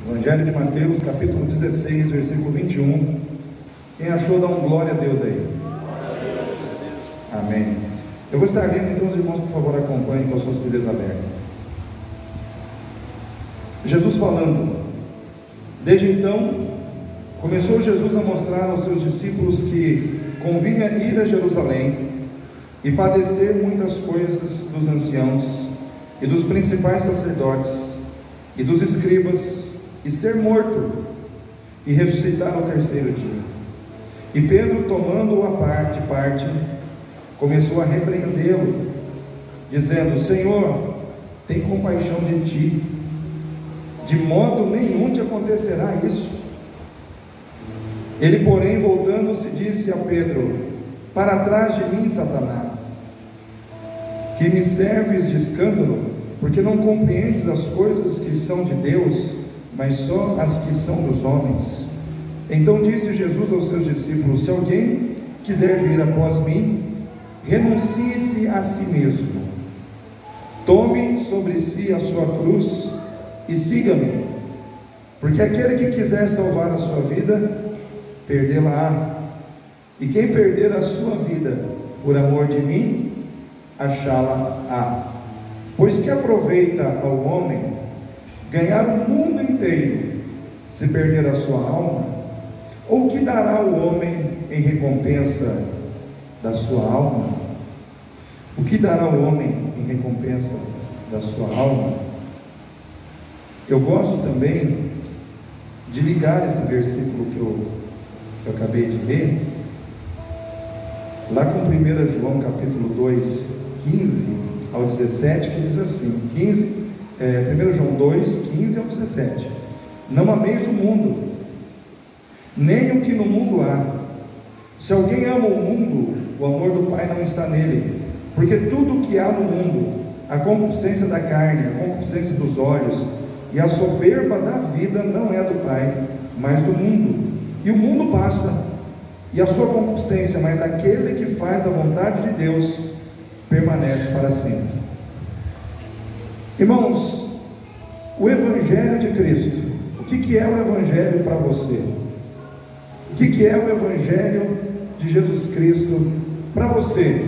Evangelho de Mateus, capítulo 16, versículo 21. Quem achou, dá um glória a Deus aí. Amém. Eu vou estar lendo, então os irmãos, por favor, acompanhem com as suas Bíblias abertas. Jesus falando: desde então, começou Jesus a mostrar aos seus discípulos que convinha ir a Jerusalém e padecer muitas coisas dos anciãos e dos principais sacerdotes e dos escribas, e ser morto e ressuscitar ao terceiro dia. E Pedro, tomando-o à parte, começou a repreendê-lo, dizendo: Senhor, tem compaixão de ti, de modo nenhum te acontecerá isso. Ele, porém, voltando-se, disse a Pedro: para trás de mim, Satanás, que me serves de escândalo, porque não compreendes as coisas que são de Deus, mas só as que são dos homens. Então disse Jesus aos seus discípulos: se alguém quiser vir após mim, renuncie-se a si mesmo, tome sobre si a sua cruz e siga-me. Porque aquele que quiser salvar a sua vida, perdê-la-á, e quem perder a sua vida por amor de mim, achá-la-á. Pois que aproveita ao homem ganhar o mundo inteiro, se perder a sua alma? Ou que dará o homem em recompensa da sua alma? O que dará o homem em recompensa da sua alma? Eu gosto também de ligar esse versículo que eu acabei de ler, lá com 1 João capítulo 2, 15 ao 17, que diz assim, 1 João 2, 15 ao 17: não ameis o mundo, nem o que no mundo há. Se alguém ama o mundo, o amor do Pai não está nele. Porque tudo o que há no mundo, a concupiscência da carne, a concupiscência dos olhos e a soberba da vida, não é do Pai, mas do mundo. E o mundo passa, e a sua concupiscência, mas aquele que faz a vontade de Deus permanece para sempre. Irmãos, o Evangelho de Cristo, o que é o Evangelho para você? O que é o Evangelho de Jesus Cristo para você,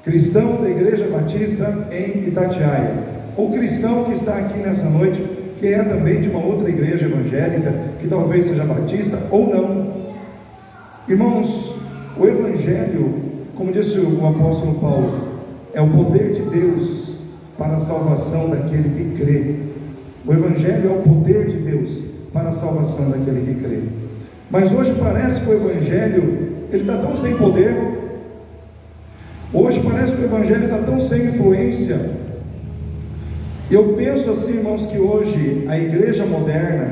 cristão da Igreja Batista em Itatiaia, ou cristão que está aqui nessa noite, que é também de uma outra igreja evangélica, que talvez seja batista ou não? Irmãos, o Evangelho, como disse o apóstolo Paulo, é o poder de Deus para a salvação daquele que crê. O Evangelho é o poder de Deus para a salvação daquele que crê. Mas hoje parece que o Evangelho está tão sem poder. Hoje parece que o Evangelho está tão sem influência. Eu penso assim, irmãos, que hoje a igreja moderna,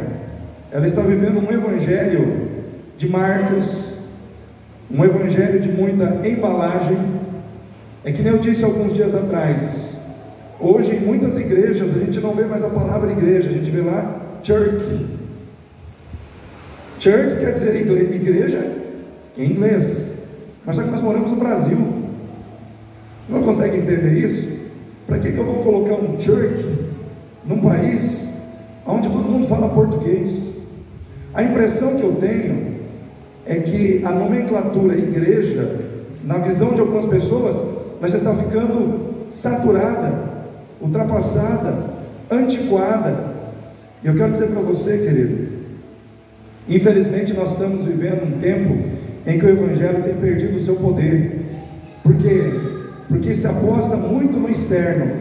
ela está vivendo um evangelho de marcas, um evangelho de muita embalagem. É que nem eu disse alguns dias atrás, hoje em muitas igrejas a gente não vê mais a palavra igreja, a gente vê lá church. Church quer dizer igreja em inglês, mas só que nós moramos no Brasil, não consegue entender isso? Para que eu vou colocar um church num país onde todo mundo fala português? A impressão que eu tenho é que a nomenclatura igreja, na visão de algumas pessoas, ela já está ficando saturada, ultrapassada, antiquada. E eu quero dizer para você, querido, infelizmente nós estamos vivendo um tempo em que o Evangelho tem perdido o seu poder. Por quê? Porque se aposta muito no externo,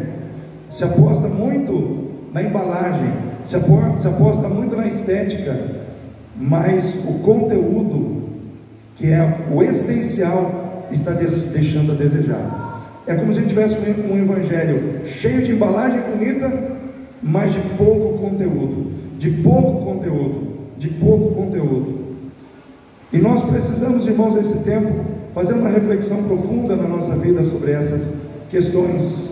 se aposta muito na embalagem, se aposta muito na estética, mas o conteúdo, que é o essencial, está deixando a desejar. É como se a gente tivesse um evangelho cheio de embalagem bonita, mas de pouco conteúdo, de pouco conteúdo, de pouco conteúdo. E nós precisamos, irmãos, nesse tempo, fazer uma reflexão profunda na nossa vida sobre essas questões,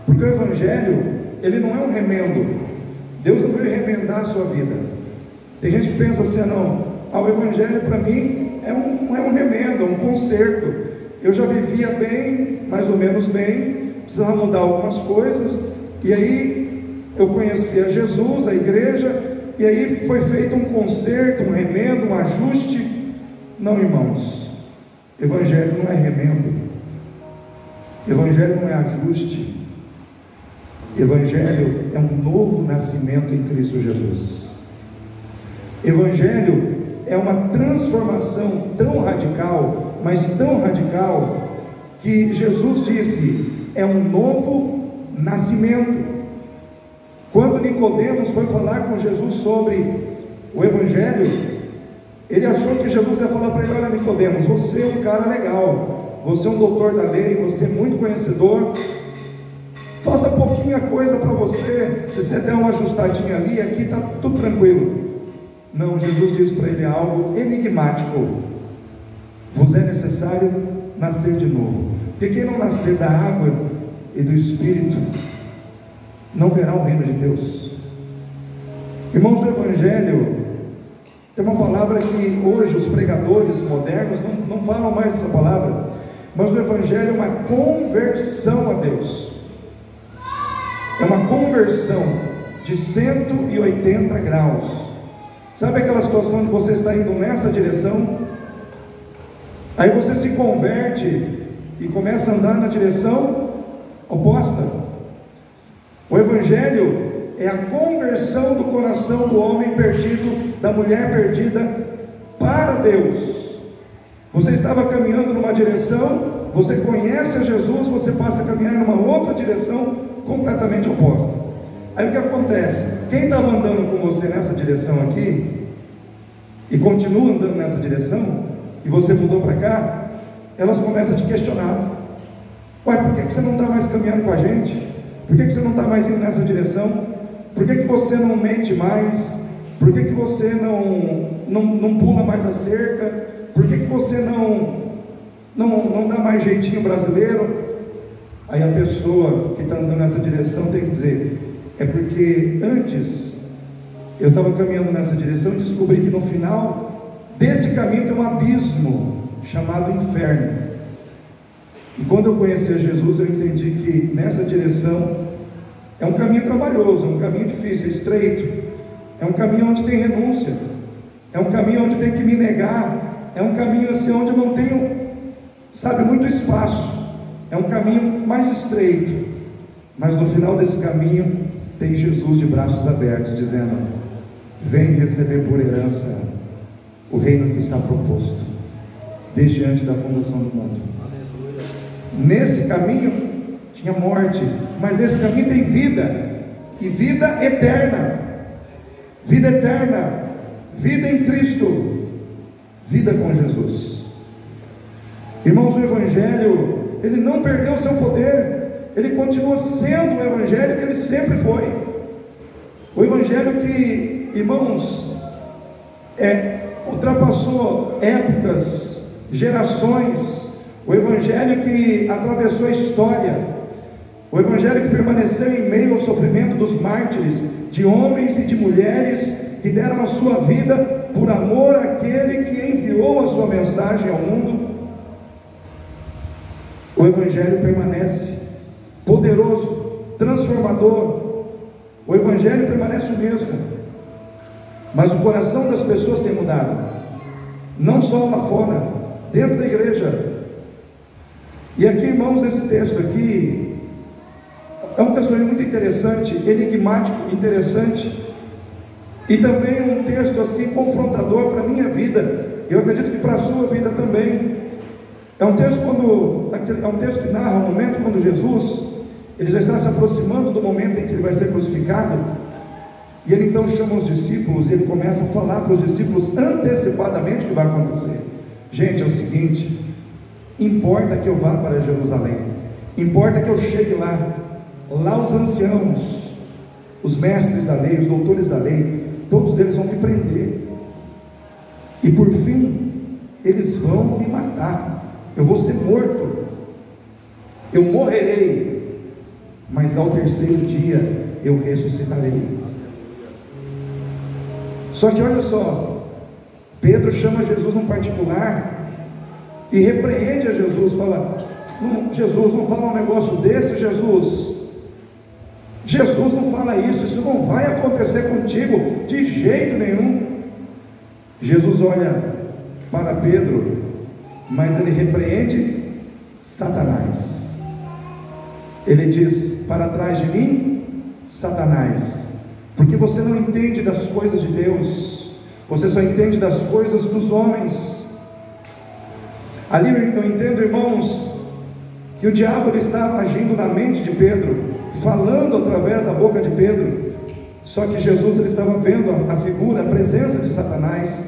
porque o Evangelho, ele não é um remendo. Deus não veio remendar a sua vida. Tem gente que pensa assim: o Evangelho para mim não é um remendo, é um conserto. Eu já vivia bem, mais ou menos bem, precisava mudar algumas coisas, e aí eu conhecia Jesus, a igreja, e aí foi feito um conserto, um remendo, um ajuste. Não, irmãos, Evangelho não é remendo, Evangelho não é ajuste, Evangelho é um novo nascimento em Cristo Jesus. Evangelho é uma transformação tão radical, mas tão radical, que Jesus disse, é um novo nascimento. Quando Nicodemos foi falar com Jesus sobre o Evangelho, ele achou que Jesus ia falar para ele: olha, Nicodemos, você é um cara legal, você é um doutor da lei, você é muito conhecedor, falta pouquinha coisa para você, se você der uma ajustadinha ali, aqui está tudo tranquilo. Não, Jesus disse para ele algo enigmático: vos é necessário nascer de novo, porque quem não nascer da água e do Espírito não verá o reino de Deus. Irmãos, o Evangelho tem uma palavra que hoje os pregadores modernos não falam mais essa palavra, mas o Evangelho é uma conversão a Deus, é uma conversão de 180 graus. Sabe aquela situação de você está indo nessa direção, aí você se converte e começa a andar na direção oposta? O Evangelho é a conversão do coração do homem perdido, da mulher perdida, para Deus. Você estava caminhando numa direção, você conhece a Jesus, você passa a caminhar em uma outra direção completamente oposta. Aí o que acontece? Quem estava andando com você nessa direção aqui, e continua andando nessa direção, e você mudou para cá, elas começam a te questionar: ué, por que você não está mais caminhando com a gente? Por que você não está mais indo nessa direção? Por que você não mente mais? Por que você não pula mais a cerca? Por que você não dá mais jeitinho brasileiro? Aí a pessoa que está andando nessa direção tem que dizer: é porque antes eu estava caminhando nessa direção e descobri que no final desse caminho tem um abismo chamado inferno. E quando eu conheci a Jesus, eu entendi que nessa direção é um caminho trabalhoso, é um caminho difícil, é estreito, é um caminho onde tem renúncia, é um caminho onde tem que me negar, é um caminho assim onde eu não tenho, muito espaço, é um caminho mais estreito, mas no final desse caminho tem Jesus de braços abertos, dizendo: vem receber por herança o reino que está proposto desde antes da fundação do mundo. Nesse caminho tinha morte, mas nesse caminho tem vida, e vida eterna, vida eterna, vida em Cristo, vida com Jesus. Irmãos, o Evangelho, ele não perdeu seu poder, ele continua sendo o Evangelho que ele sempre foi. O Evangelho que, irmãos, ultrapassou épocas, gerações. O Evangelho que atravessou a história, o Evangelho que permaneceu em meio ao sofrimento dos mártires, de homens e de mulheres que deram a sua vida por amor àquele que enviou a sua mensagem ao mundo. O Evangelho permanece poderoso, transformador. O Evangelho permanece o mesmo, mas o coração das pessoas tem mudado, não só lá fora, dentro da igreja. E aqui, irmãos, esse texto aqui é um texto muito interessante, enigmático, interessante, e também um texto assim confrontador para a minha vida. Eu acredito que para a sua vida também. É um texto que narra o momento quando Jesus, ele já está se aproximando do momento em que ele vai ser crucificado, e ele então chama os discípulos, e ele começa a falar para os discípulos antecipadamente o que vai acontecer. Gente, é o seguinte: importa que eu vá para Jerusalém, importa que eu chegue lá os anciãos, os mestres da lei, os doutores da lei, todos eles vão me prender, e por fim eles vão me matar, eu vou ser morto, eu morrerei, mas ao terceiro dia eu ressuscitarei. Só que olha só, Pedro chama Jesus num particular e repreende a Jesus, fala: Jesus, não fala um negócio desse, Jesus. Jesus não fala isso não vai acontecer contigo de jeito nenhum. Jesus olha para Pedro, mas ele repreende Satanás. Ele diz: para trás de mim, Satanás, porque você não entende das coisas de Deus, você só entende das coisas dos homens. Ali eu entendo, irmãos, que o diabo ele estava agindo na mente de Pedro, falando através da boca de Pedro, só que Jesus ele estava vendo a figura, a presença de Satanás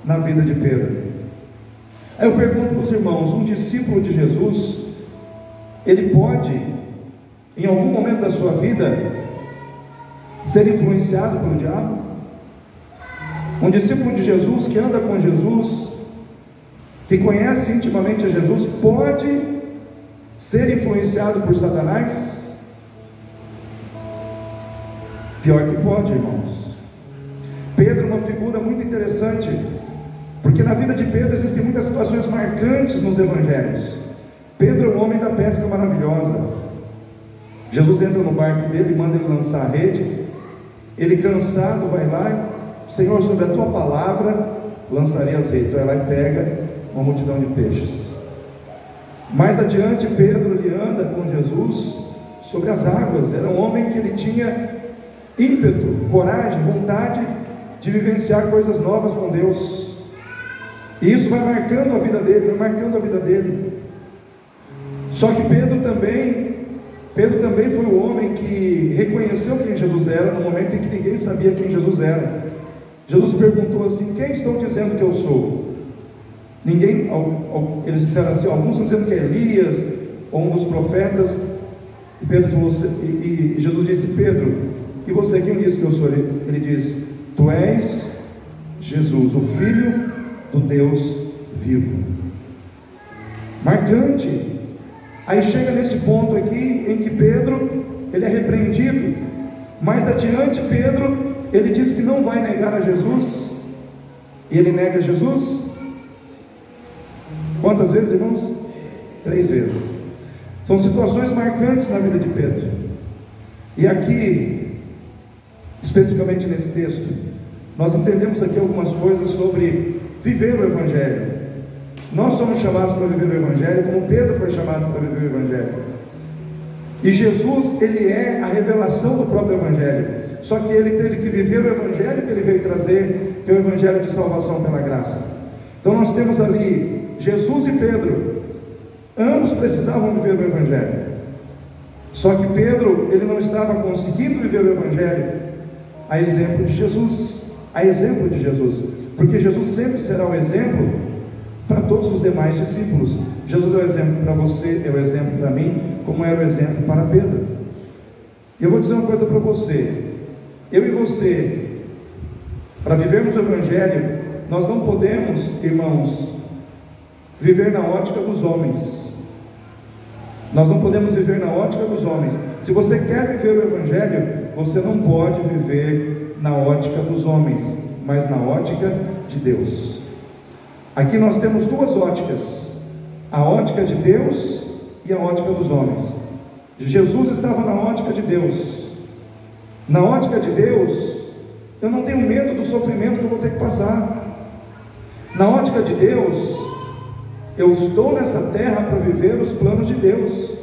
na vida de Pedro. Aí eu pergunto para os irmãos: um discípulo de Jesus, ele pode, em algum momento da sua vida, ser influenciado pelo diabo? Um discípulo de Jesus, que anda com Jesus, que conhece intimamente a Jesus, pode ser influenciado por Satanás? Pior que pode, irmãos. Pedro é uma figura muito interessante, porque na vida de Pedro existem muitas situações marcantes nos evangelhos. Pedro é um homem da pesca maravilhosa. Jesus entra no barco dele e manda ele lançar a rede. Ele, cansado, vai lá e: Senhor, sobre a tua palavra lançarei as redes. Vai lá e pega uma multidão de peixes. Mais adiante, Pedro ele anda com Jesus sobre as águas. Era um homem que ele tinha ímpeto, coragem, vontade de vivenciar coisas novas com Deus. E isso vai marcando a vida dele, vai marcando a vida dele. Só que Pedro também foi o homem que reconheceu quem Jesus era no momento em que ninguém sabia quem Jesus era. Jesus perguntou assim: quem estão dizendo que eu sou? Ninguém, eles disseram assim: alguns estão dizendo que é Elias, ou um dos profetas. E Pedro falou, e Jesus disse: Pedro, e você, quem disse que eu sou? Ele diz: tu és Jesus, o Filho do Deus vivo. Marcante. Aí chega nesse ponto aqui em que Pedro ele é repreendido. Mais adiante, Pedro ele diz que não vai negar a Jesus, e ele nega Jesus quantas vezes, irmãos? 3 vezes. São situações marcantes na vida de Pedro. E aqui, especificamente nesse texto, nós entendemos aqui algumas coisas sobre viver o Evangelho. Nós somos chamados para viver o Evangelho como Pedro foi chamado para viver o Evangelho. E Jesus, ele é a revelação do próprio Evangelho. Só que ele teve que viver o Evangelho que ele veio trazer, que é o Evangelho de salvação pela graça. Então nós temos ali Jesus e Pedro. Ambos precisavam viver o Evangelho. Só que Pedro, ele não estava conseguindo viver o Evangelho a exemplo de Jesus. A exemplo de Jesus. Porque Jesus sempre será um exemplo para todos os demais discípulos. Jesus é o exemplo para você, é o exemplo para mim, como era o exemplo para Pedro. E eu vou dizer uma coisa para você: eu e você, para vivermos o Evangelho, nós não podemos, irmãos, viver na ótica dos homens. Nós não podemos viver na ótica dos homens. Se você quer viver o Evangelho, você não pode viver na ótica dos homens, mas na ótica de Deus. Aqui nós temos 2 óticas: a ótica de Deus e a ótica dos homens. Jesus estava na ótica de Deus. Na ótica de Deus, eu não tenho medo do sofrimento que eu vou ter que passar. Na ótica de Deus, eu estou nessa terra para viver os planos de Deus.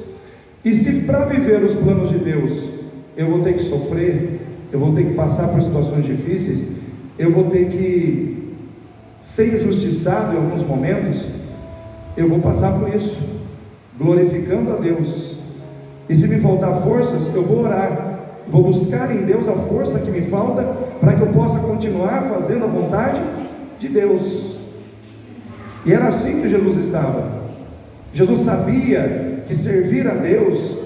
E se para viver os planos de Deus eu vou ter que sofrer, eu vou ter que passar por situações difíceis, eu vou ter que ser injustiçado em alguns momentos, eu vou passar por isso, glorificando a Deus. E se me faltar forças, eu vou orar, vou buscar em Deus a força que me falta, para que eu possa continuar fazendo a vontade de Deus. E era assim que Jesus estava. Jesus sabia que servir a Deus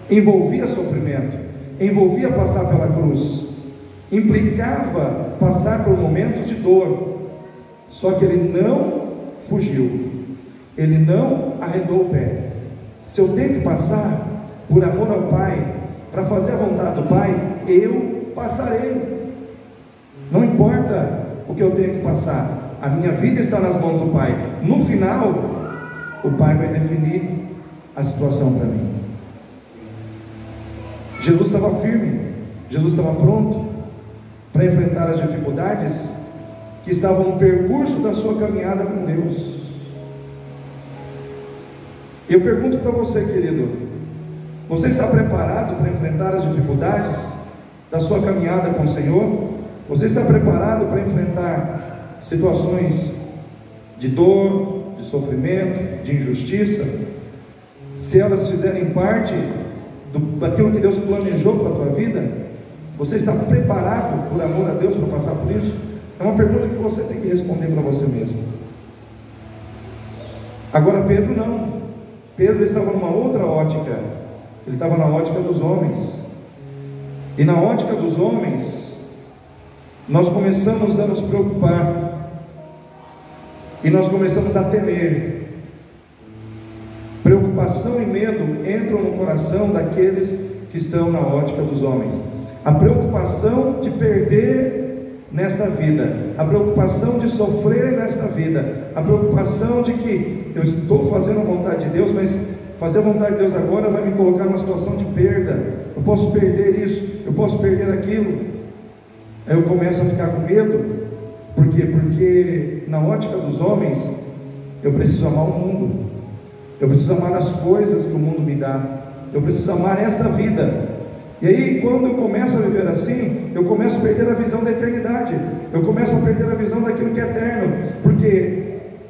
envolvia sofrimento, envolvia passar pela cruz, implicava passar por momentos de dor. Só que ele não fugiu, ele não arredou o pé. Se eu tenho que passar por amor ao Pai, para fazer a vontade do Pai, eu passarei. Não importa o que eu tenho que passar, a minha vida está nas mãos do Pai. No final, o Pai vai definir a situação para mim. Jesus estava firme, Jesus estava pronto para enfrentar as dificuldades que estavam no percurso da sua caminhada com Deus. Eu pergunto para você, querido, você está preparado para enfrentar as dificuldades da sua caminhada com o Senhor? Você está preparado para enfrentar situações de dor, de sofrimento, de injustiça? Se elas fizerem parte daquilo que Deus planejou para a tua vida, você está preparado por amor a Deus para passar por isso? É uma pergunta que você tem que responder para você mesmo. Agora Pedro não. Pedro estava numa outra ótica. Ele estava na ótica dos homens. E na ótica dos homens, nós começamos a nos preocupar. E nós começamos a temer. Preocupação e medo entram no coração daqueles que estão na ótica dos homens. A preocupação de perder nesta vida, a preocupação de sofrer nesta vida, a preocupação de que eu estou fazendo a vontade de Deus, mas fazer a vontade de Deus agora vai me colocar numa situação de perda. Eu posso perder isso, eu posso perder aquilo. Aí eu começo a ficar com medo. Por quê? Porque na ótica dos homens, eu preciso amar o mundo, eu preciso amar as coisas que o mundo me dá, eu preciso amar esta vida. E aí, quando eu começo a viver assim, eu começo a perder a visão da eternidade, eu começo a perder a visão daquilo que é eterno, porque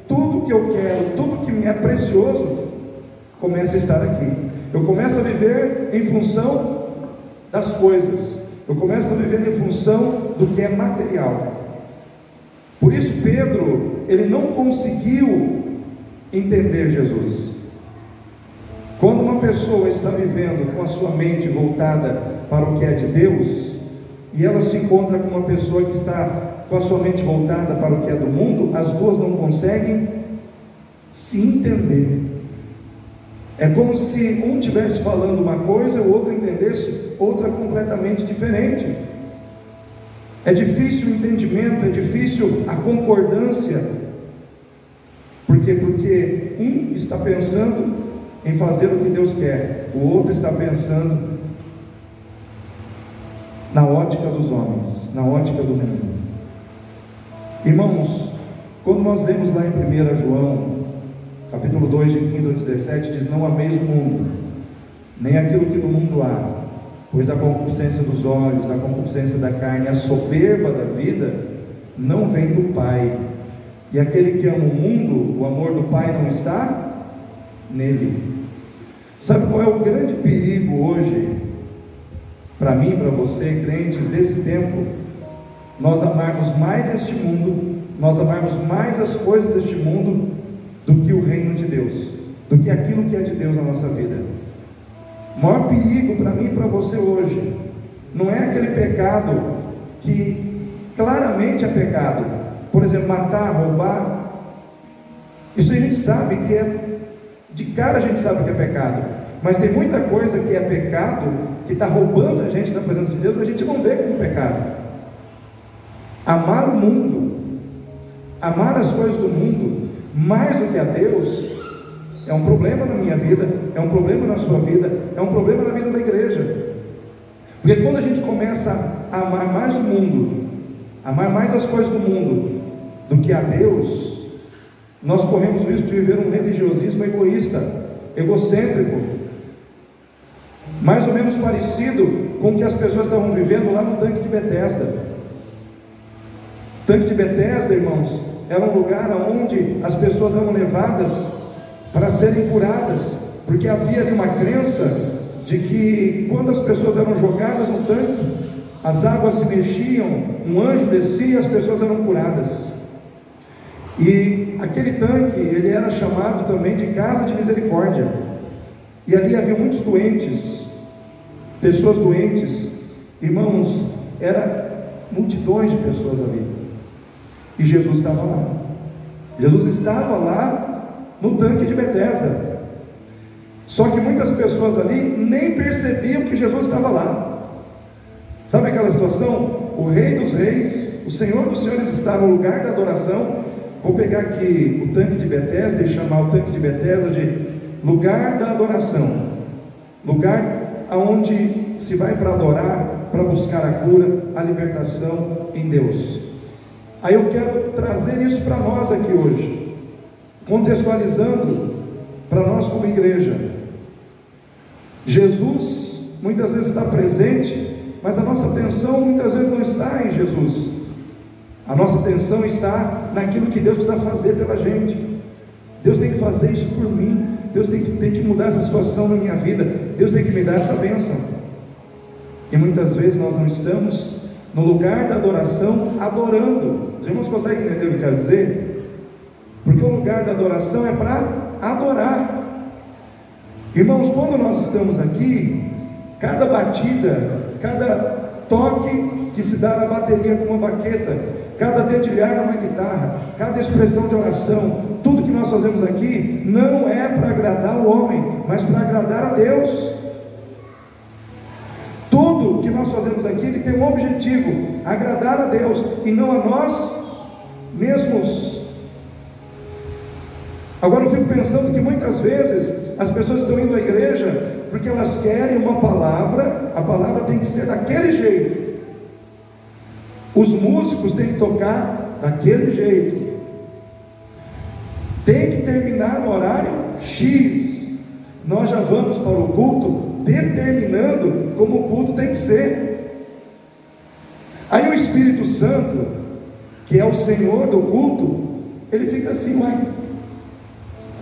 tudo que eu quero, tudo que me é precioso, começa a estar aqui. Eu começo a viver em função das coisas, eu começo a viver em função do que é material. Por isso Pedro, ele não conseguiu entender Jesus. Quando uma pessoa está vivendo com a sua mente voltada para o que é de Deus, e ela se encontra com uma pessoa que está com a sua mente voltada para o que é do mundo, as duas não conseguem se entender. É como se um estivesse falando uma coisa, o outro entendesse outra completamente diferente. É difícil o entendimento, é difícil a concordância. Por quê? Porque um está pensando em fazer o que Deus quer, o outro está pensando na ótica dos homens, na ótica do mundo. Irmãos, quando nós lemos lá em 1 João, capítulo 2, de 15 ao 17, diz: não ameis o mundo, nem aquilo que no mundo há, pois a concupiscência dos olhos, a concupiscência da carne, a soberba da vida, não vem do Pai. E aquele que ama o mundo, o amor do Pai não está nele. Sabe qual é o grande perigo hoje, para mim, para você, crentes desse tempo? Nós amarmos mais este mundo, nós amarmos mais as coisas deste mundo do que o reino de Deus, do que aquilo que é de Deus na nossa vida. O maior perigo para mim e para você hoje não é aquele pecado que claramente é pecado, por exemplo, matar, roubar. Isso a gente sabe que é, de cara a gente sabe que é pecado, mas tem muita coisa que é pecado, que está roubando a gente da presença de Deus, a gente não vê como pecado. Amar o mundo, amar as coisas do mundo, mais do que a Deus, é um problema na minha vida, é um problema na sua vida, é um problema na vida da igreja. Porque quando a gente começa a amar mais o mundo, amar mais as coisas do mundo do que a Deus, nós corremos o risco de viver um religiosismo egoísta, egocêntrico, mais ou menos parecido com o que as pessoas estavam vivendo lá no tanque de Betesda. O tanque de Betesda, irmãos, era um lugar onde as pessoas eram levadas para serem curadas, porque havia ali uma crença de que quando as pessoas eram jogadas no tanque, as águas se mexiam, um anjo descia e as pessoas eram curadas. E aquele tanque, ele era chamado também de casa de misericórdia, e ali havia muitos doentes, pessoas doentes, irmãos, era multidões de pessoas ali, e Jesus estava lá. Jesus estava lá no tanque de Betesda. Só que muitas pessoas ali nem percebiam que Jesus estava lá. Sabe aquela situação? O Rei dos Reis, o Senhor dos Senhores está no lugar da adoração. Vou pegar aqui o tanque de Betesda e chamar o tanque de Betesda de lugar da adoração, lugar onde se vai para adorar, para buscar a cura, a libertação em Deus. Aí eu quero trazer isso para nós aqui hoje, contextualizando para nós como igreja. Jesus muitas vezes está presente, mas a nossa atenção muitas vezes não está em Jesus. A nossa atenção está naquilo que Deus precisa fazer pela gente. Deus tem que fazer isso por mim. Deus tem que mudar essa situação na minha vida. Deus tem que me dar essa bênção. E muitas vezes nós não estamos no lugar da adoração adorando. Os irmãos conseguem entender o que eu quero dizer? Porque o lugar da adoração é para adorar. Irmãos, quando nós estamos aqui, cada batida, cada toque que se dá na bateria com uma baqueta, cada dedilhar numa guitarra, cada expressão de oração, tudo que nós fazemos aqui não é para agradar o homem, mas para agradar a Deus. Tudo que nós fazemos aqui, ele tem um objetivo: agradar a Deus e não a nós mesmos. Agora eu fico pensando que muitas vezes as pessoas estão indo à igreja porque elas querem uma palavra, a palavra tem que ser daquele jeito, os músicos têm que tocar daquele jeito, tem que terminar no horário X. Nós já vamos para o culto determinando como o culto tem que ser. Aí o Espírito Santo, que é o Senhor do culto, ele fica assim: uai,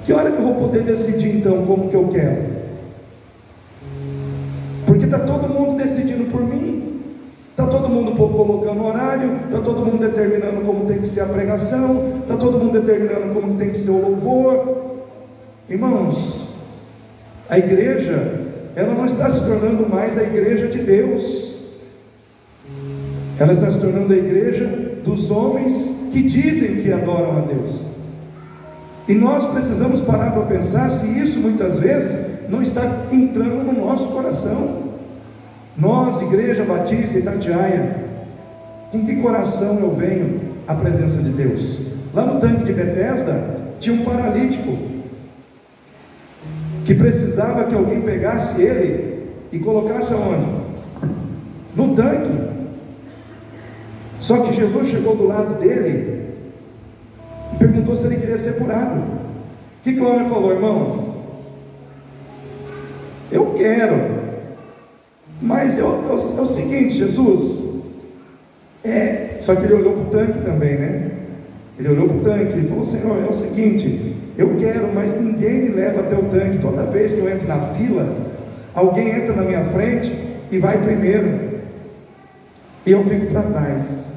que hora que eu vou poder decidir então como que eu quero? Porque está todo mundo decidindo por mim, está todo mundo colocando horário, está todo mundo determinando como tem que ser a pregação, está todo mundo determinando como tem que ser o louvor. Irmãos, a igreja, ela não está se tornando mais a igreja de Deus, ela está se tornando a igreja dos homens que dizem que adoram a Deus. E nós precisamos parar para pensar se isso muitas vezes não está entrando no nosso coração. Nós, Igreja Batista Itatiaia, com que coração eu venho à presença de Deus? Lá no tanque de Betesda tinha um paralítico que precisava que alguém pegasse ele e colocasse aonde? No tanque. Só que Jesus chegou do lado dele e perguntou se ele queria ser curado. O que o homem falou: irmãos, eu quero, mas é o seguinte, Jesus, só que ele olhou para o tanque também, né? Ele olhou para o tanque e falou: Senhor, é o seguinte, eu quero, mas ninguém me leva até o tanque. Toda vez que eu entro na fila, alguém entra na minha frente e vai primeiro, e eu fico para trás.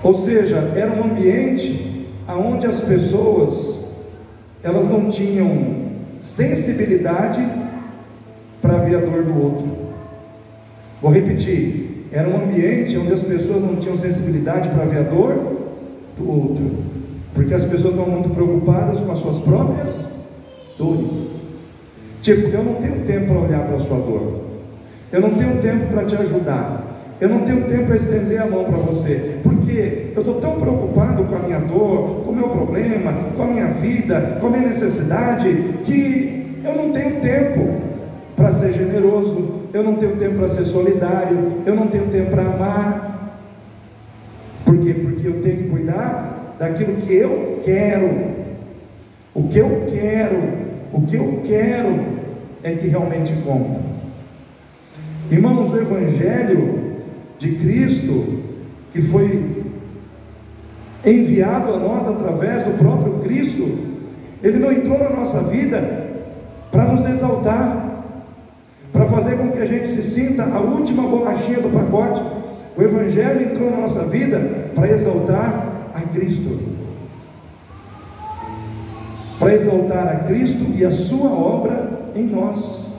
Ou seja, era um ambiente onde as pessoas, elas não tinham sensibilidade para ver a dor do outro. Vou repetir: era um ambiente onde as pessoas não tinham sensibilidade para ver a dor do outro, porque as pessoas estão muito preocupadas com as suas próprias dores. Tipo, eu não tenho tempo para olhar para a sua dor, eu não tenho tempo para te ajudar, eu não tenho tempo para estender a mão para você, porque eu estou tão preocupado com a minha dor, com o meu problema, com a minha vida, com a minha necessidade, que eu não tenho tempo para ser generoso, eu não tenho tempo para ser solidário, eu não tenho tempo para amar. Por quê? Porque eu tenho que cuidar daquilo que eu quero. O que eu quero é que realmente conta. Irmãos, o Evangelho de Cristo, que foi enviado a nós através do próprio Cristo, ele não entrou na nossa vida para nos exaltar, para fazer com que a gente se sinta a última bolachinha do pacote. O Evangelho entrou na nossa vida para exaltar a Cristo, para exaltar a Cristo e a sua obra em nós.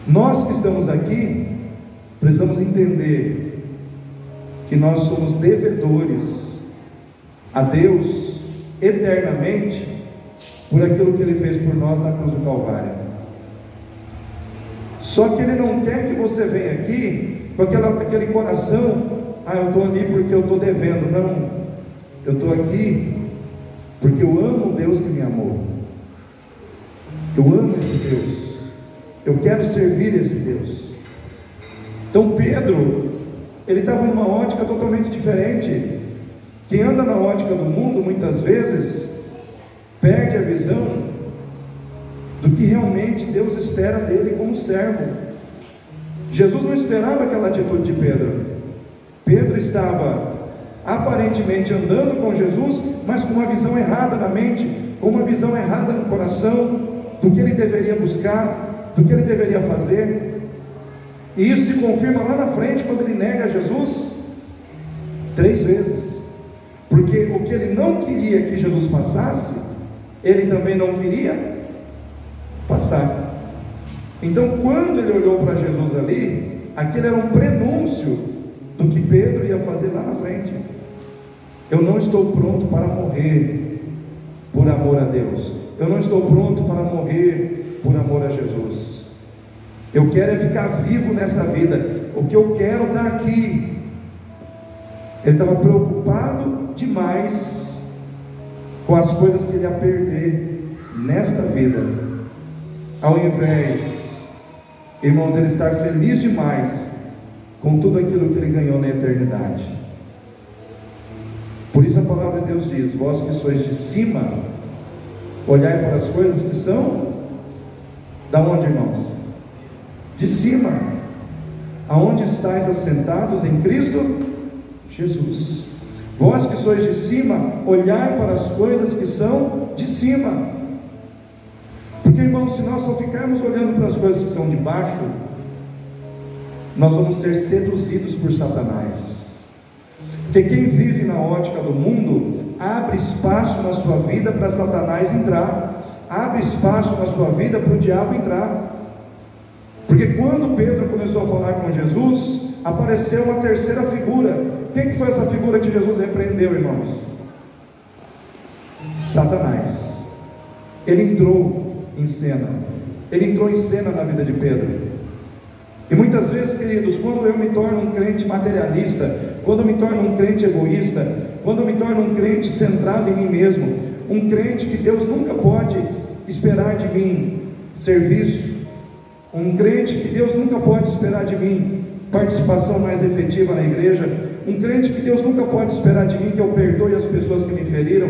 Nós que estamos aqui precisamos entender que nós somos devedores a Deus eternamente por aquilo que Ele fez por nós na cruz do Calvário. Só que Ele não quer que você venha aqui com aquele coração: eu estou ali porque eu estou devendo. Não, eu estou aqui porque eu amo o Deus que me amou, eu amo esse Deus, Eu quero servir esse Deus. Então Pedro, ele estava numa ótica totalmente diferente. Quem anda na ótica do mundo, muitas vezes, perde a visão do que realmente Deus espera dele como servo. Jesus não esperava aquela atitude de Pedro. Pedro estava aparentemente andando com Jesus, mas com uma visão errada na mente, com uma visão errada no coração, do que ele deveria buscar, do que ele deveria fazer. E isso se confirma lá na frente, quando ele nega Jesus 3 vezes, porque o que ele não queria que Jesus passasse, ele também não queria passar. Então, quando ele olhou para Jesus ali, aquele era um prenúncio do que Pedro ia fazer lá na frente. Eu não estou pronto para morrer por amor a Deus. Eu não estou pronto para morrer por amor a Jesus. Eu quero é ficar vivo nessa vida. O que eu quero está aqui. Ele estava preocupado demais com as coisas que ele ia perder nesta vida, ao invés, irmãos, ele estar feliz demais com tudo aquilo que ele ganhou na eternidade. Por isso a palavra de Deus diz: vós que sois de cima, olhai para as coisas que são da onde, irmãos? De cima. Aonde estáis assentados em Cristo Jesus. Vós que sois de cima, olhai para as coisas que são de cima. Porque, irmãos, se nós só ficarmos olhando para as coisas que são de baixo, nós vamos ser seduzidos por Satanás. Porque quem vive na ótica do mundo, abre espaço na sua vida para Satanás entrar, abre espaço na sua vida para o diabo entrar. Porque quando Pedro começou a falar com Jesus, apareceu uma terceira figura. Quem que foi essa figura que Jesus repreendeu, irmãos? Satanás. Ele entrou em cena. Ele entrou em cena na vida de Pedro. E muitas vezes, queridos, quando eu me torno um crente materialista, quando eu me torno um crente egoísta, quando eu me torno um crente centrado em mim mesmo, um crente que Deus nunca pode esperar de mim serviço, um crente que Deus nunca pode esperar de mim participação mais efetiva na igreja, um crente que Deus nunca pode esperar de mim que eu perdoe as pessoas que me feriram,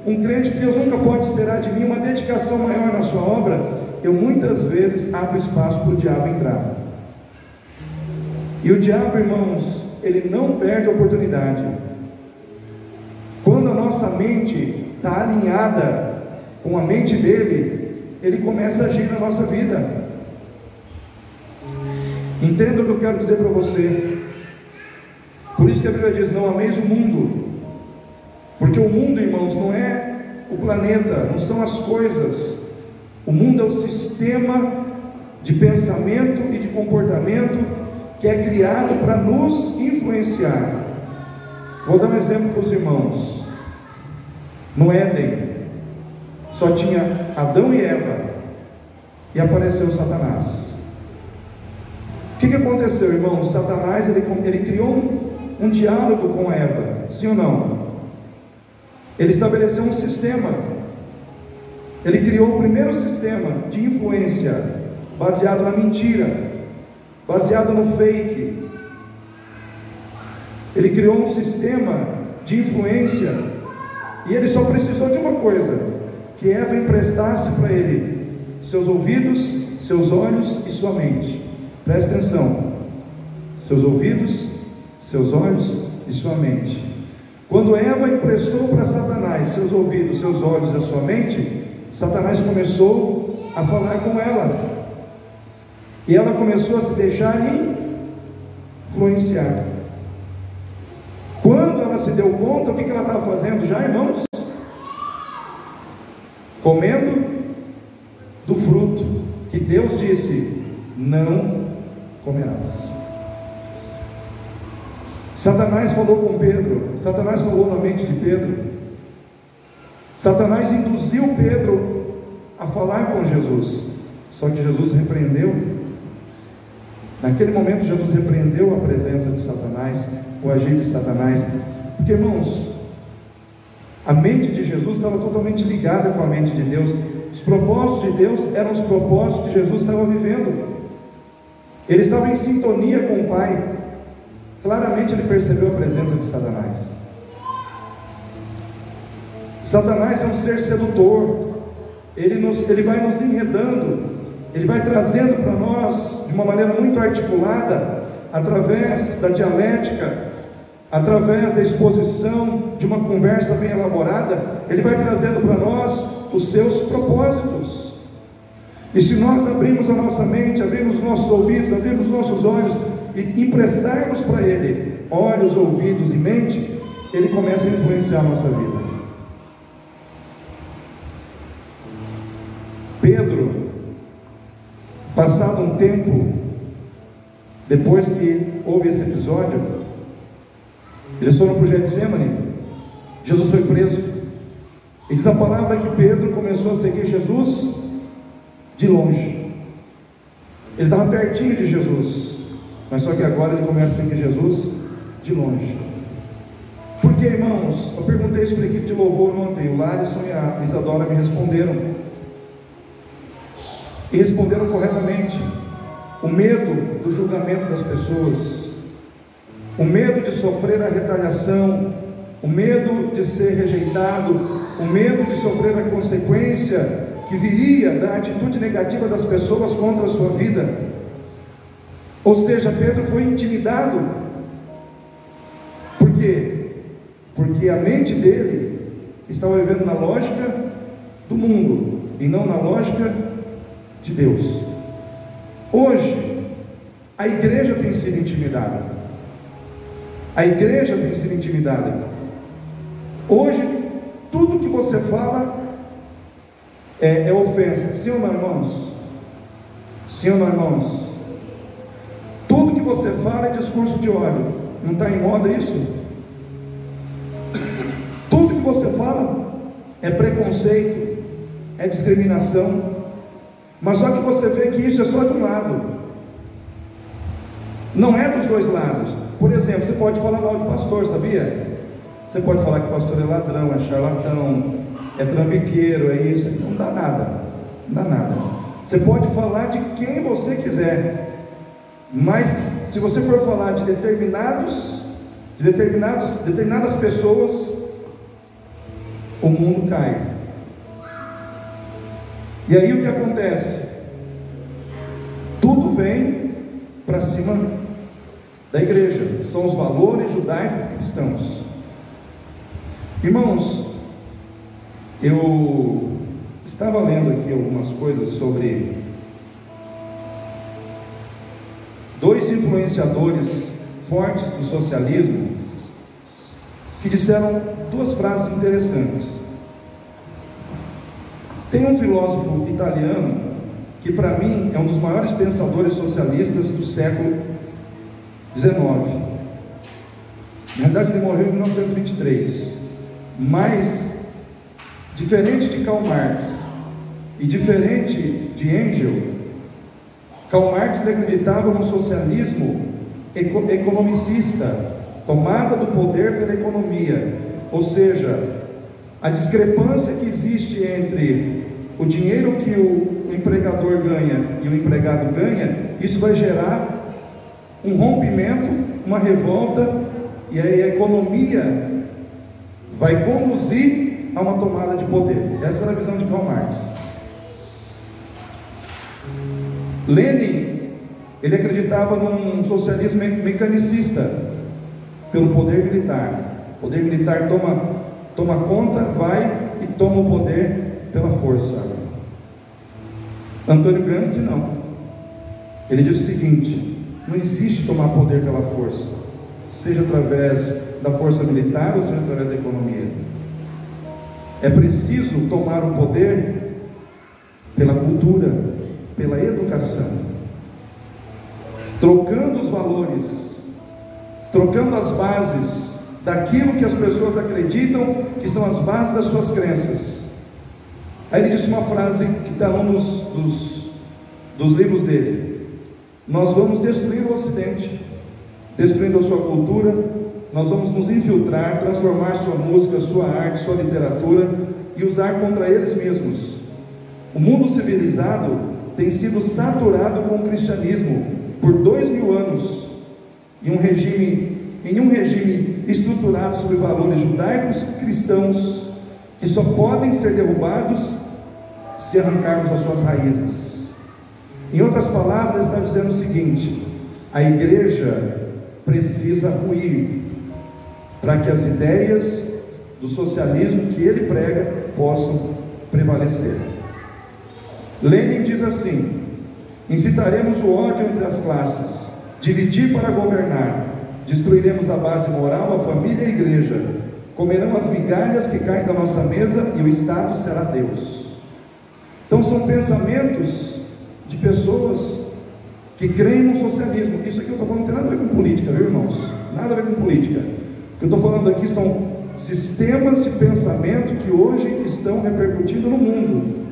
um crente que Deus nunca pode esperar de mim uma dedicação maior na sua obra, eu muitas vezes abro espaço para o diabo entrar. E o diabo, irmãos, ele não perde a oportunidade. Quando a nossa mente está alinhada com a mente dele, ele começa a agir na nossa vida. Entenda o que eu quero dizer para você. Por isso que a Bíblia diz: não ameis o mundo. Porque o mundo, irmãos, não é o planeta, não são as coisas. O mundo é o sistema de pensamento e de comportamento que é criado para nos influenciar. Vou dar um exemplo para os irmãos. No Éden só tinha Adão e Eva, e apareceu Satanás. O que aconteceu, irmãos? Satanás ele criou um diálogo com Eva, sim ou não? Ele estabeleceu um sistema. Ele criou o primeiro sistema de influência, baseado na mentira, baseado no fake. Ele criou um sistema de influência, e ele só precisou de uma coisa: que Eva emprestasse para ele seus ouvidos, seus olhos e sua mente. Preste atenção: seus ouvidos, seus olhos e sua mente. Quando Eva emprestou para Satanás seus ouvidos, seus olhos e a sua mente, Satanás começou a falar com ela, e ela começou a se deixar influenciar. Quando ela se deu conta, o que ela estava fazendo já, irmãos? Comendo do fruto que Deus disse: não comerás. Satanás falou com Pedro, Satanás falou na mente de Pedro, Satanás induziu Pedro a falar com Jesus, só que Jesus repreendeu. Naquele momento Jesus repreendeu a presença de Satanás, o agir de Satanás, porque, irmãos, A mente de Jesus estava totalmente ligada com a mente de Deus. Os propósitos de Deus eram os propósitos que Jesus estava vivendo. Ele estava em sintonia com o Pai. Claramente ele percebeu a presença de Satanás. Satanás é um ser sedutor. Ele vai nos enredando, ele vai trazendo para nós de uma maneira muito articulada, através da dialética, através da exposição de uma conversa bem elaborada, ele vai trazendo para nós os seus propósitos. E se nós abrirmos a nossa mente, abrirmos os nossos ouvidos, abrirmos os nossos olhos e emprestarmos para ele olhos, ouvidos e mente, ele começa a influenciar a nossa vida. Pedro, passado um tempo, depois que houve esse episódio, eles foram para o Getsemane, Jesus foi preso, e diz a palavra que Pedro começou a seguir Jesus de longe. Ele estava pertinho de Jesus, mas só que agora ele começa a seguir Jesus de longe. Por que, irmãos? Eu perguntei isso para a equipe de louvor ontem, o Larison e a Isadora me responderam. E responderam corretamente. O medo do julgamento das pessoas, o medo de sofrer a retaliação, o medo de ser rejeitado, o medo de sofrer a consequência que viria da atitude negativa das pessoas contra a sua vida. Ou seja, Pedro foi intimidado. Por quê? Porque a mente dele estava vivendo na lógica do mundo e não na lógica de Deus. Hoje, a igreja tem sido intimidada. A igreja tem sido intimidada. Hoje, tudo que você fala é ofensa. Sim ou não, irmãos? Sim ou não, irmãos? Tudo que você fala é discurso de ódio. Não está em moda isso? Tudo que você fala é preconceito, é discriminação. Mas só que você vê que isso é só de um lado, não é dos dois lados. Por exemplo, você pode falar mal de pastor, sabia? Você pode falar que o pastor é ladrão, é charlatão, é trambiqueiro, é isso. Não dá nada, não dá nada. Você pode falar de quem você quiser, mas se você for falar de determinadas pessoas, o mundo cai. E aí o que acontece? Tudo vem para cima da igreja. São os valores judaico-cristãos. Irmãos, eu estava lendo aqui algumas coisas sobre dois influenciadores fortes do socialismo que disseram duas frases interessantes. Tem um filósofo italiano que para mim é um dos maiores pensadores socialistas do século XIX. Na verdade ele morreu em 1923. Mas, diferente de Karl Marx e diferente de Engels, Karl Marx acreditava no socialismo economicista, tomada do poder pela economia, ou seja, a discrepância que existe entre o dinheiro que o empregador ganha e o empregado ganha, isso vai gerar um rompimento, uma revolta, e aí a economia vai conduzir a uma tomada de poder. Essa era a visão de Karl Marx. Lenin, ele acreditava num socialismo mecanicista, pelo poder militar. O poder militar toma conta, vai e toma o poder pela força. Antônio Gramsci não. Ele diz o seguinte: não existe tomar poder pela força, seja através da força militar ou seja através da economia. É preciso tomar o poder pela cultura, pela educação, trocando os valores, trocando as bases daquilo que as pessoas acreditam que são as bases das suas crenças. Aí ele disse uma frase que está num dos livros dele: nós vamos destruir o Ocidente, destruindo a sua cultura, nós vamos nos infiltrar, transformar sua música, sua arte, sua literatura e usar contra eles mesmos. O mundo civilizado tem sido saturado com o cristianismo por 2000 anos, em um regime estruturado sobre valores judaicos cristãos, que só podem ser derrubados se arrancarmos as suas raízes. Em outras palavras, está dizendo o seguinte: a igreja precisa ruir para que as ideias do socialismo que ele prega possam prevalecer. Lenin diz assim: incitaremos o ódio entre as classes, dividir para governar, destruiremos a base moral, a família e a igreja, comerão as migalhas que caem da nossa mesa e o Estado será Deus. Então são pensamentos de pessoas que creem no socialismo. Isso aqui eu estou falando não tem nada a ver com política, viu, irmãos? Nada a ver com política. O que eu estou falando aqui são sistemas de pensamento que hoje estão repercutindo no mundo.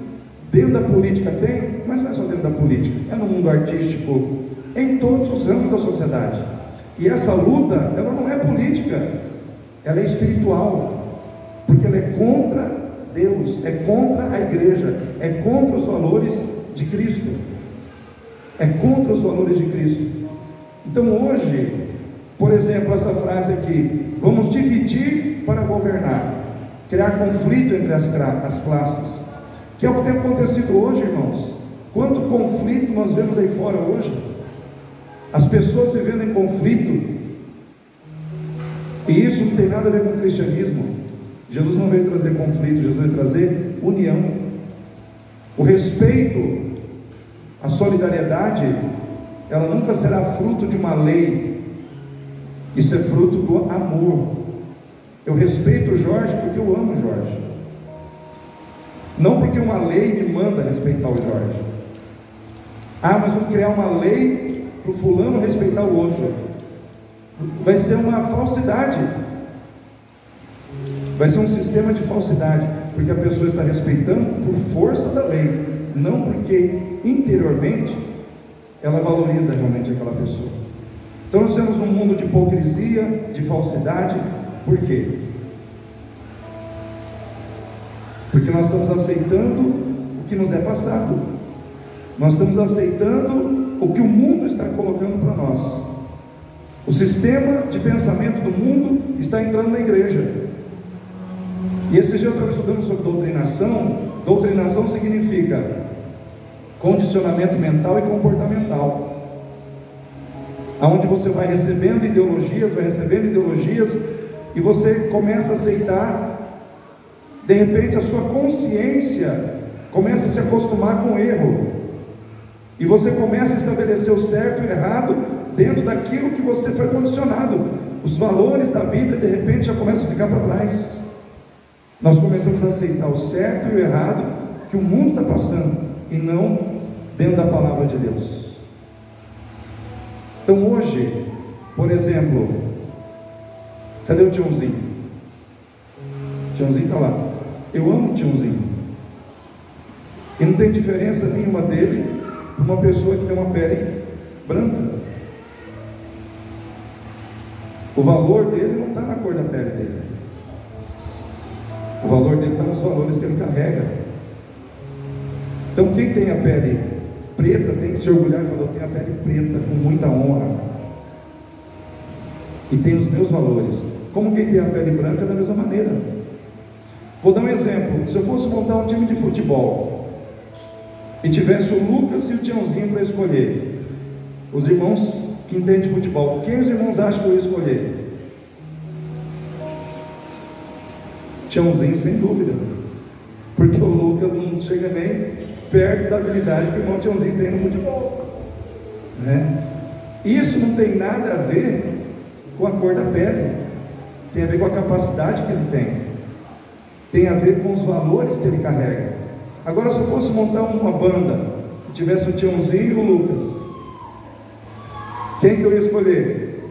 Dentro da política tem, mas não é só dentro da política, é no mundo artístico, em todos os ramos da sociedade. E essa luta, ela não é política, ela é espiritual, porque ela é contra Deus, é contra a igreja, é contra os valores de Cristo, é contra os valores de Cristo. Então hoje, por exemplo, essa frase aqui: vamos dividir para governar, criar conflito entre as classes, que é o que tem acontecido hoje, irmãos. Quanto conflito nós vemos aí fora hoje, as pessoas vivendo em conflito, e isso não tem nada a ver com o cristianismo. Jesus não veio trazer conflito, Jesus veio trazer união. O respeito, a solidariedade, ela nunca será fruto de uma lei, isso é fruto do amor. Eu respeito o Jorge porque eu amo o Jorge, não porque uma lei me manda respeitar o Jorge. Mas vou criar uma lei para o fulano respeitar o outro. Vai ser uma falsidade, vai ser um sistema de falsidade, porque a pessoa está respeitando por força da lei, não porque interiormente ela valoriza realmente aquela pessoa. Então nós temos um mundo de hipocrisia, de falsidade. Por quê? Porque nós estamos aceitando o que nos é passado, nós estamos aceitando o que o mundo está colocando para nós. O sistema de pensamento do mundo está entrando na igreja. E esse dia eu estava estudando sobre doutrinação. Doutrinação significa condicionamento mental e comportamental, aonde você vai recebendo ideologias, e você começa a aceitar. De repente a sua consciência começa a se acostumar com o erro, e você começa a estabelecer o certo e o errado dentro daquilo que você foi condicionado. Os valores da Bíblia de repente já começam a ficar para trás. Nós começamos a aceitar o certo e o errado que o mundo está passando, e não dentro da palavra de Deus. Então hoje, por exemplo, cadê o Tiãozinho? O Tiãozinho está lá. Eu amo o Tiãozinho, e não tem diferença nenhuma dele para uma pessoa que tem uma pele branca. O valor dele não está na cor da pele dele, o valor dele está nos valores que ele carrega. Então quem tem a pele preta tem que se orgulhar e falar: eu tenho a pele preta com muita honra, e tem os meus valores. Como quem tem a pele branca, da mesma maneira. Vou dar um exemplo. Se eu fosse montar um time de futebol e tivesse o Lucas e o Tiãozinho para escolher, os irmãos que entendem de futebol, quem os irmãos acham que eu ia escolher? Tiãozinho, sem dúvida, porque o Lucas não chega nem perto da habilidade que o irmão Tiãozinho tem no futebol, né? Isso não tem nada a ver com a cor da pele, tem a ver com a capacidade que ele tem a ver com os valores que ele carrega. Agora, se eu fosse montar uma banda e tivesse o Tiãozinho e o Lucas, quem que eu ia escolher?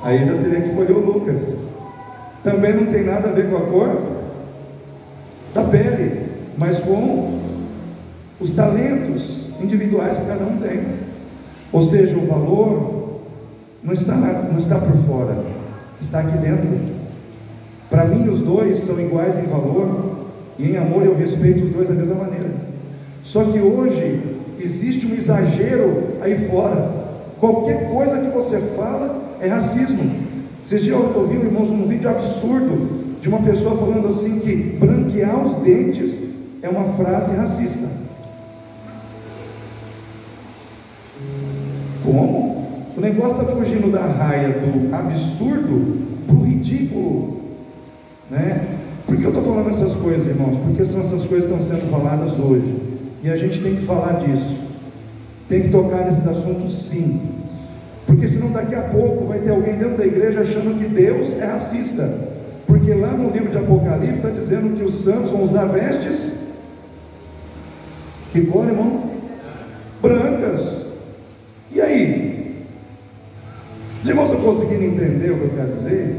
Aí eu teria que escolher o Lucas. Também não tem nada a ver com a cor da pele, mas com os talentos individuais que cada um tem. Ou seja, o valor não está por fora, está aqui dentro. Para mim, os dois são iguais em valor, e em amor eu respeito os dois da mesma maneira. Só que hoje existe um exagero aí fora. Qualquer coisa que você fala é racismo. Esses dias eu ouvi, irmãos, um vídeo absurdo de uma pessoa falando assim que branquear os dentes é uma frase racista. Como? O negócio está fugindo da raia do absurdo para o ridículo, né? Por que eu estou falando essas coisas, irmãos? Porque são essas coisas que estão sendo faladas hoje, e a gente tem que falar disso, tem que tocar nesses assuntos, sim, porque senão daqui a pouco vai ter alguém dentro da igreja achando que Deus é racista, porque lá no livro de Apocalipse está dizendo que os santos vão usar vestes, que cor, irmão? Brancas. E aí? Os irmãos estão conseguindo entender o que eu quero dizer?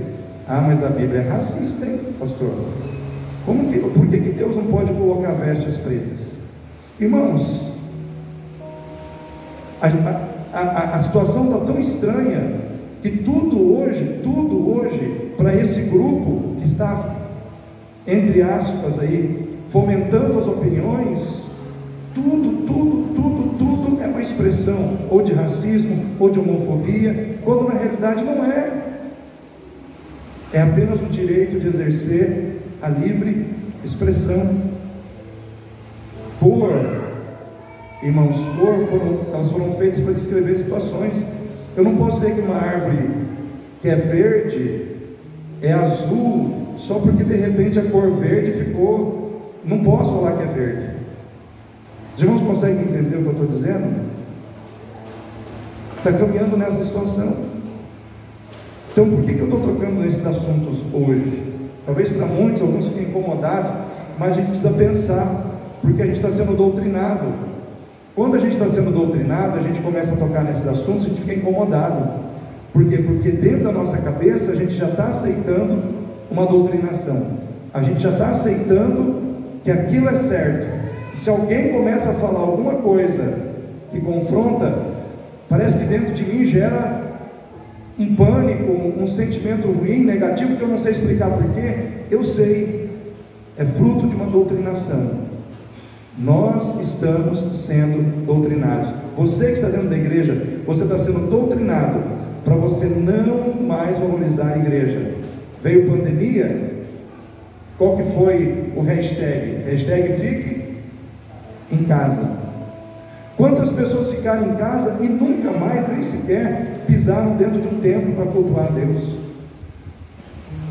Ah, mas a Bíblia é racista, hein, pastor? Por que Deus não pode colocar vestes pretas? Irmãos, a situação está tão estranha que tudo hoje, para esse grupo que está, entre aspas aí, fomentando as opiniões, tudo é uma expressão ou de racismo ou de homofobia, quando na realidade não é. É apenas o direito de exercer a livre expressão. Cor, irmãos, elas foram feitas para descrever situações. Eu não posso dizer que uma árvore que é verde é azul só porque de repente a cor verde ficou. Não posso falar que é verde. Os irmãos conseguem entender o que eu estou dizendo? Está caminhando nessa situação. Então, por que eu estou tocando nesses assuntos hoje? Talvez para muitos, alguns fiquem incomodados, mas a gente precisa pensar, porque a gente está sendo doutrinado. Quando a gente está sendo doutrinado, a gente começa a tocar nesses assuntos, a gente fica incomodado. Por quê? Porque dentro da nossa cabeça a gente já está aceitando uma doutrinação, a gente já está aceitando que aquilo é certo. E se alguém começa a falar alguma coisa que confronta, parece que dentro de mim gera um pânico, um sentimento ruim, negativo, que eu não sei explicar porquê. Eu sei, é fruto de uma doutrinação. Nós estamos sendo doutrinados. Você que está dentro da igreja, você está sendo doutrinado para você não mais valorizar a igreja. Veio pandemia, qual que foi o hashtag? Hashtag fique em casa. Quantas pessoas ficaram em casa e nunca mais, nem sequer pisaram dentro de um templo para cultuar a Deus?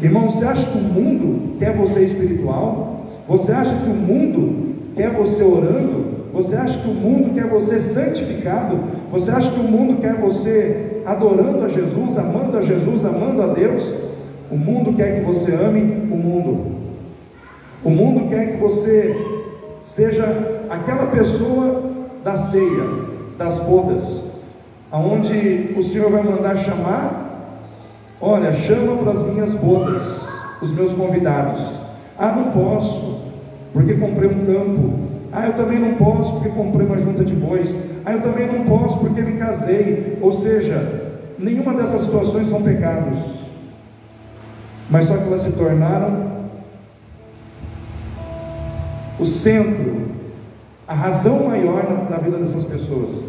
Irmão, você acha que o mundo quer você espiritual? Você acha que o mundo quer você orando? Você acha que o mundo quer você santificado? Você acha que o mundo quer você adorando a Jesus, amando a Deus? O mundo quer que você ame o mundo. O mundo quer que você seja aquela pessoa da ceia, das bodas, aonde o Senhor vai mandar chamar. Olha, chama para as minhas bodas os meus convidados. Ah, não posso, porque comprei um campo. Ah, eu também não posso, porque comprei uma junta de bois. Ah, eu também não posso, porque me casei. Ou seja, nenhuma dessas situações são pecados, mas só que elas se tornaram o centro, a razão maior na vida dessas pessoas.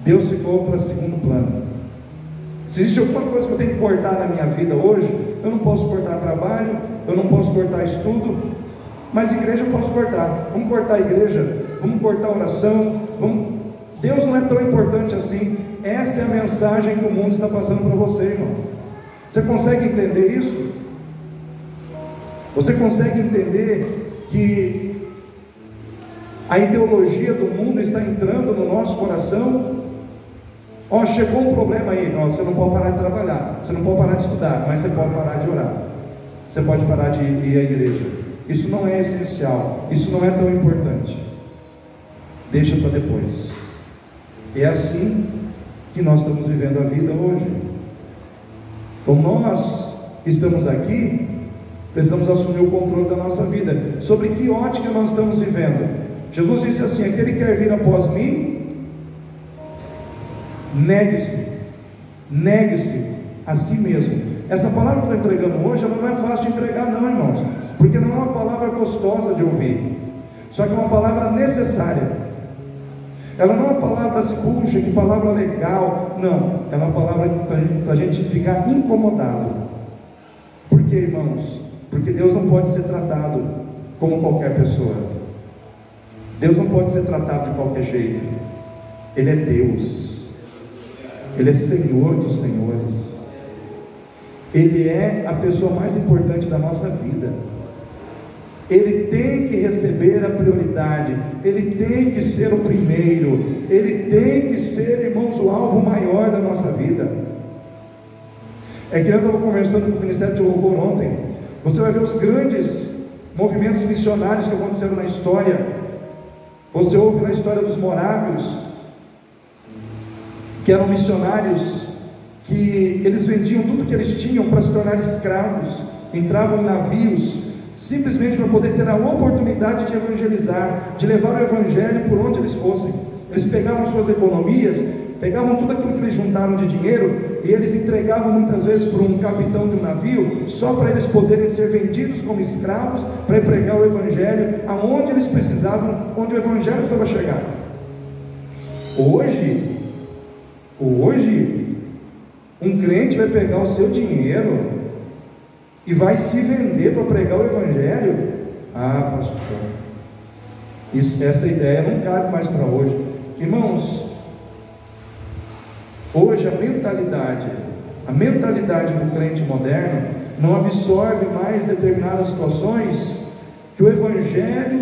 Deus ficou para segundo plano. Se existe alguma coisa que eu tenho que cortar na minha vida hoje, eu não posso cortar trabalho, eu não posso cortar estudo, mas igreja eu posso cortar. Vamos cortar a igreja, vamos cortar a oração, Deus não é tão importante assim. Essa é a mensagem que o mundo está passando para você, irmão. Você consegue entender isso? Você consegue entender que a ideologia do mundo está entrando no nosso coração? Ó, chegou um problema aí, ó, você não pode parar de trabalhar, você não pode parar de estudar, mas você pode parar de orar, você pode parar de ir à igreja. Isso não é essencial, isso não é tão importante, deixa para depois. É assim que nós estamos vivendo a vida hoje. Então nós que estamos aqui precisamos assumir o controle da nossa vida. Sobre que ótica nós estamos vivendo? Jesus disse assim: aquele que quer vir após mim, negue-se a si mesmo, essa palavra que eu estou entregando hoje, ela não é fácil de entregar não, irmãos, porque não é uma palavra gostosa de ouvir, só que é uma palavra necessária. Ela não é uma palavra assim, puxa, que palavra legal. Não, é uma palavra para a gente ficar incomodado. Por quê, irmãos? Porque Deus não pode ser tratado como qualquer pessoa. Deus não pode ser tratado de qualquer jeito. Ele é Deus. Ele é Senhor dos senhores. Ele é a pessoa mais importante da nossa vida. Ele tem que receber a prioridade, ele tem que ser o primeiro, ele tem que ser, irmãos, o alvo maior da nossa vida. É que eu estava conversando com o Ministério de Louvor ontem. Você vai ver os grandes movimentos missionários que aconteceram na história. Você ouve na história dos morávios, que eram missionários, que eles vendiam tudo que eles tinham para se tornar escravos, entravam em navios, simplesmente para poder ter a oportunidade de evangelizar, de levar o evangelho por onde eles fossem. Eles pegavam suas economias, pegavam tudo aquilo que eles juntaram de dinheiro, e eles entregavam muitas vezes para um capitão de um navio, só para eles poderem ser vendidos como escravos, para pregar o evangelho aonde eles precisavam, onde o evangelho precisava chegar. Hoje, um crente vai pegar o seu dinheiro e vai se vender para pregar o evangelho? Ah, pastor, essa ideia não cabe mais para hoje. Irmãos, hoje a mentalidade do crente moderno não absorve mais determinadas situações que o evangelho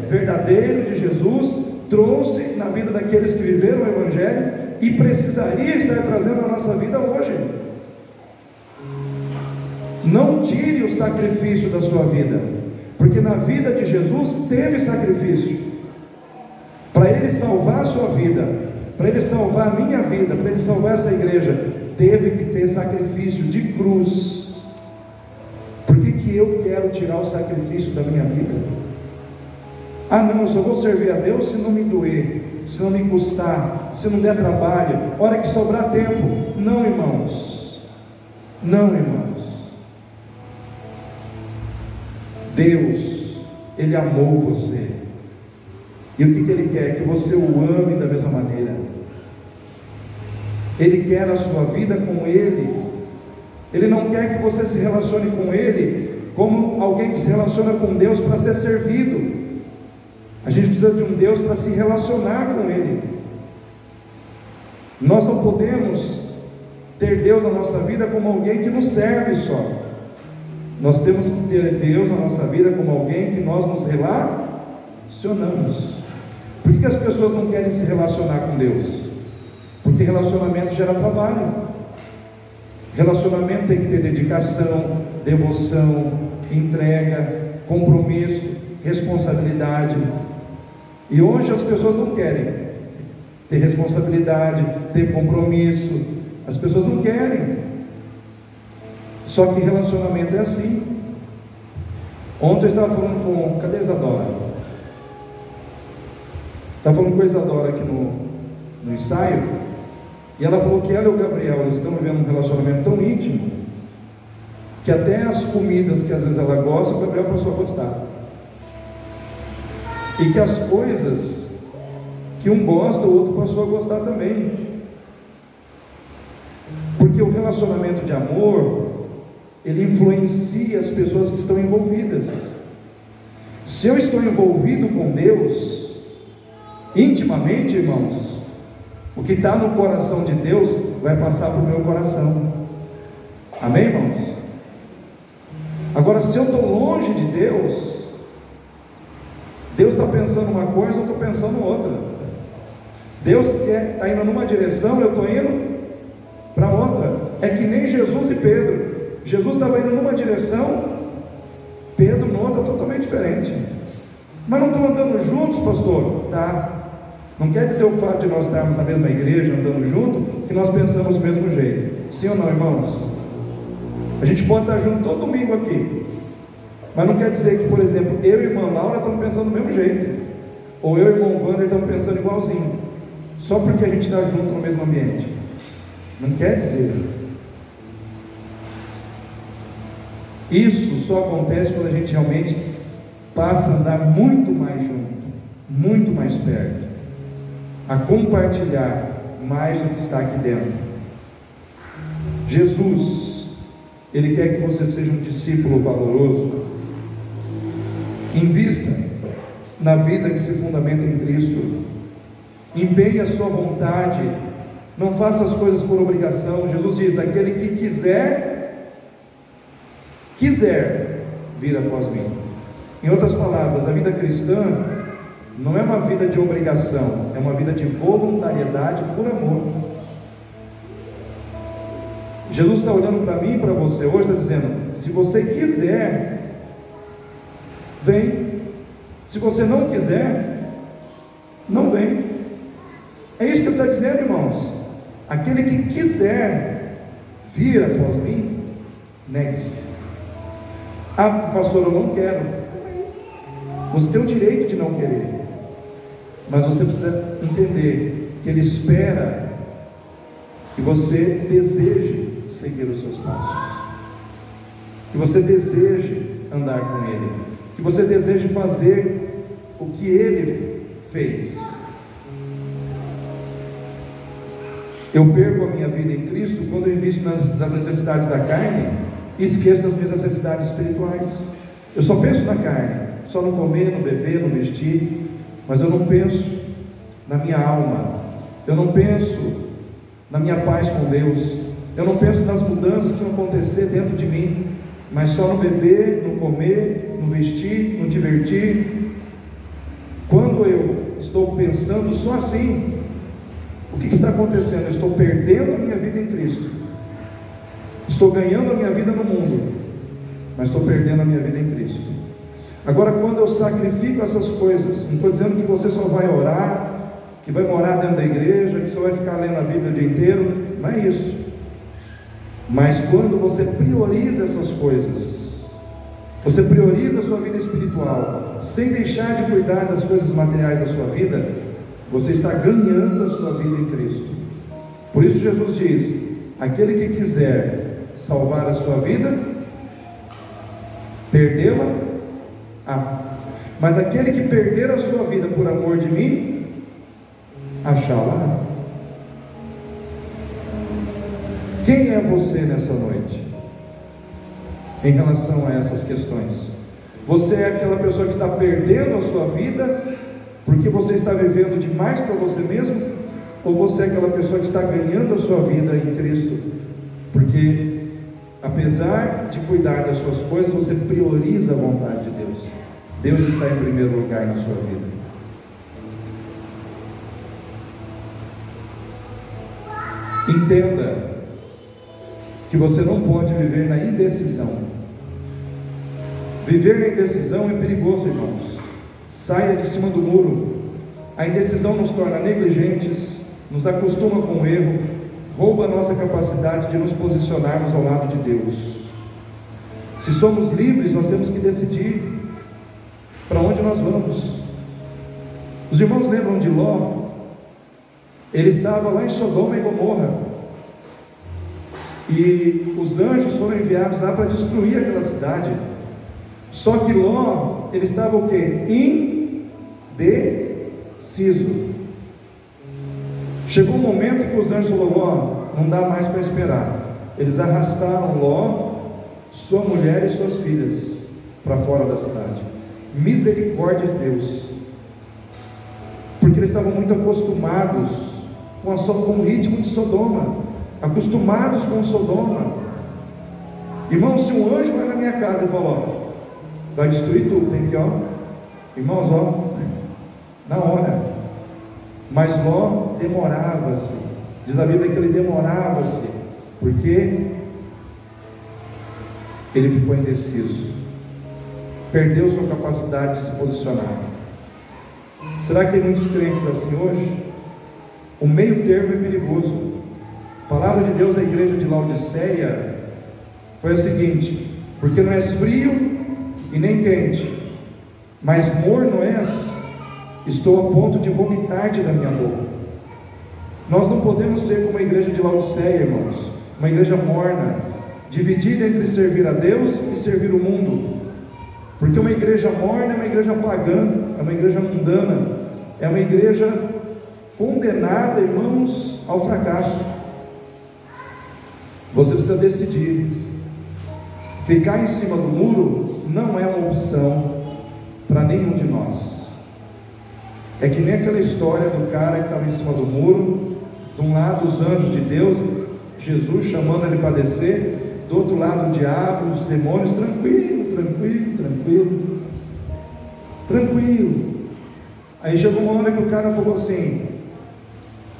verdadeiro de Jesus trouxe na vida daqueles que viveram o evangelho e precisaria estar trazendo na nossa vida hoje. Não tire o sacrifício da sua vida, porque na vida de Jesus teve sacrifício. Para Ele salvar a sua vida, para Ele salvar a minha vida, para Ele salvar essa igreja, teve que ter sacrifício de cruz. Por que eu quero tirar o sacrifício da minha vida? Ah não, eu só vou servir a Deus se não me doer, se não me custar, se não der trabalho, hora que sobrar tempo. Não, irmãos, não, irmãos. Deus, Ele amou você, e o que Ele quer? Que você o ame da mesma maneira. Ele quer a sua vida com Ele. Ele não quer que você se relacione com Ele como alguém que se relaciona com Deus para ser servido. A gente precisa de um Deus para se relacionar com Ele. Nós não podemos ter Deus na nossa vida como alguém que nos serve só. Nós temos que ter Deus na nossa vida como alguém que nós nos relacionamos. Por que as pessoas não querem se relacionar com Deus? Porque relacionamento gera trabalho. Relacionamento tem que ter dedicação, devoção, entrega, compromisso, responsabilidade. E hoje as pessoas não querem ter responsabilidade, ter compromisso. As pessoas não querem. Só que relacionamento é assim. Ontem eu estava falando com... Cadê a Isadora? Estava falando com a Isadora aqui no ensaio, e ela falou que ela e o Gabriel, eles estão vivendo um relacionamento tão íntimo, que até as comidas que às vezes ela gosta, o Gabriel passou a gostar. E que as coisas que um gosta, o outro passou a gostar também. Porque o relacionamento de amor, ele influencia as pessoas que estão envolvidas. Se eu estou envolvido com Deus intimamente, irmãos, o que está no coração de Deus vai passar para o meu coração. Amém, irmãos? Agora, se eu estou longe de Deus, Deus está pensando uma coisa, eu estou pensando outra. Deus está indo numa direção, eu estou indo para outra. É que nem Jesus e Pedro. Jesus estava indo numa direção, Pedro noutra totalmente diferente. Mas não estão andando juntos, pastor? Tá. Não quer dizer o fato de nós estarmos na mesma igreja, andando junto, que nós pensamos do mesmo jeito. Sim ou não, irmãos? A gente pode estar junto todo domingo aqui, mas não quer dizer que, por exemplo, eu e a irmã Laura estamos pensando do mesmo jeito, ou eu e o irmão Wander estamos pensando igualzinho, só porque a gente está junto no mesmo ambiente. Não quer dizer. Isso só acontece quando a gente realmente passa a andar muito mais junto, muito mais perto, a compartilhar mais do que está aqui dentro. Jesus, Ele quer que você seja um discípulo valoroso. Invista na vida que se fundamenta em Cristo. Empenhe a sua vontade. Não faça as coisas por obrigação. Jesus diz: aquele que quiser vir após mim. Em outras palavras, a vida cristã não é uma vida de obrigação, é uma vida de voluntariedade por amor. Jesus está olhando para mim e para você hoje, está dizendo: se você quiser, vem. Se você não quiser, não vem. É isso que ele está dizendo, irmãos. Aquele que quiser vir após mim, negue-se. Ah, pastor, eu não quero. Você tem o direito de não querer, mas você precisa entender que Ele espera que você deseje seguir os seus passos, que você deseje andar com Ele, que você deseje fazer o que Ele fez. Eu perco a minha vida em Cristo quando eu invisto nas necessidades da carne e esqueço das minhas necessidades espirituais. Eu só penso na carne, só no comer, no beber, no vestir, mas eu não penso na minha alma, eu não penso na minha paz com Deus, eu não penso nas mudanças que vão acontecer dentro de mim, mas só no beber, no comer, no vestir, no divertir. Quando eu estou pensando só assim, o que está acontecendo? Eu estou perdendo a minha vida em Cristo, estou ganhando a minha vida no mundo, mas estou perdendo a minha vida em Cristo. Agora, quando eu sacrifico essas coisas, não estou dizendo que você só vai orar, que vai morar dentro da igreja, que você vai ficar lendo a Bíblia o dia inteiro, não é isso. Mas quando você prioriza essas coisas, você prioriza a sua vida espiritual, sem deixar de cuidar das coisas materiais da sua vida, você está ganhando a sua vida em Cristo. Por isso Jesus diz: aquele que quiser salvar a sua vida, perdê-la, mas aquele que perder a sua vida por amor de mim, achá-la. Quem é você nessa noite em relação a essas questões? Você é aquela pessoa que está perdendo a sua vida porque você está vivendo demais para você mesmo? Ou você é aquela pessoa que está ganhando a sua vida em Cristo porque, apesar de cuidar das suas coisas, você prioriza a vontade de Deus? Deus está em primeiro lugar na sua vida. Entenda que você não pode viver na indecisão. Viver na indecisão é perigoso, irmãos. Saia de cima do muro. A indecisão nos torna negligentes, nos acostuma com o erro, rouba a nossa capacidade de nos posicionarmos ao lado de Deus. Se somos livres, nós temos que decidir para onde nós vamos. Os irmãos lembram de Ló? Ele estava lá em Sodoma e Gomorra, e os anjos foram enviados lá para destruir aquela cidade. Só que Ló, ele estava o quê? Indeciso. Chegou um momento que os anjos falaram: Ló, não dá mais para esperar. Eles arrastaram Ló, sua mulher e suas filhas para fora da cidade. Misericórdia de Deus, porque eles estavam muito acostumados com o ritmo de Sodoma, acostumados com Sodoma. Irmãos, se um anjo vai na minha casa e fala: ó, vai destruir tudo, tem que, ó, irmãos, ó, na hora. Mas Ló demorava-se. Diz a Bíblia que ele demorava-se, porque ele ficou indeciso, perdeu sua capacidade de se posicionar. Será que tem muitos crentes assim hoje? O meio termo é perigoso. A palavra de Deus à igreja de Laodiceia foi a seguinte: porque não és frio e nem quente, mas morno és, estou a ponto de vomitar-te da minha boca. Nós não podemos ser como a igreja de Laodiceia, irmãos, uma igreja morna, dividida entre servir a Deus e servir o mundo. Porque uma igreja morna é uma igreja pagã, é uma igreja mundana, é uma igreja condenada, irmãos, ao fracasso. Você precisa decidir. Ficar em cima do muro não é uma opção para nenhum de nós. É que nem aquela história do cara que estava em cima do muro, de um lado os anjos de Deus, Jesus chamando ele para descer, do outro lado o diabo, os demônios, tranquilo. Aí chegou uma hora que o cara falou assim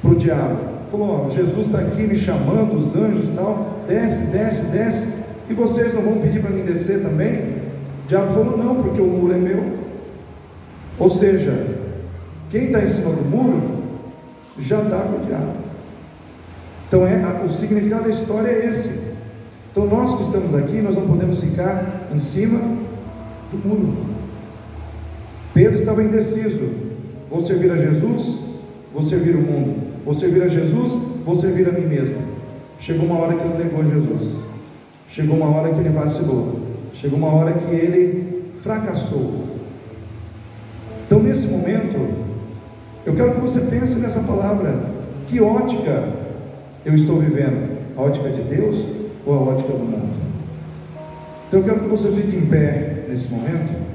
para o diabo, falou: Jesus está aqui me chamando, os anjos e tal, desce, e vocês não vão pedir para mim descer também? O diabo falou: não, porque o muro é meu. Ou seja, quem está em cima do muro já está com o diabo. Então o significado da história é esse. Então nós que estamos aqui, nós não podemos ficar em cima do muro. Pedro estava indeciso: vou servir a Jesus, vou servir o mundo, vou servir a Jesus, vou servir a mim mesmo. Chegou uma hora que ele negou Jesus, chegou uma hora que ele vacilou, chegou uma hora que ele fracassou. Então nesse momento, eu quero que você pense nessa palavra: que ótica eu estou vivendo? A ótica de Deus ou a ótica do mundo? Então eu quero que você fique em pé nesse momento.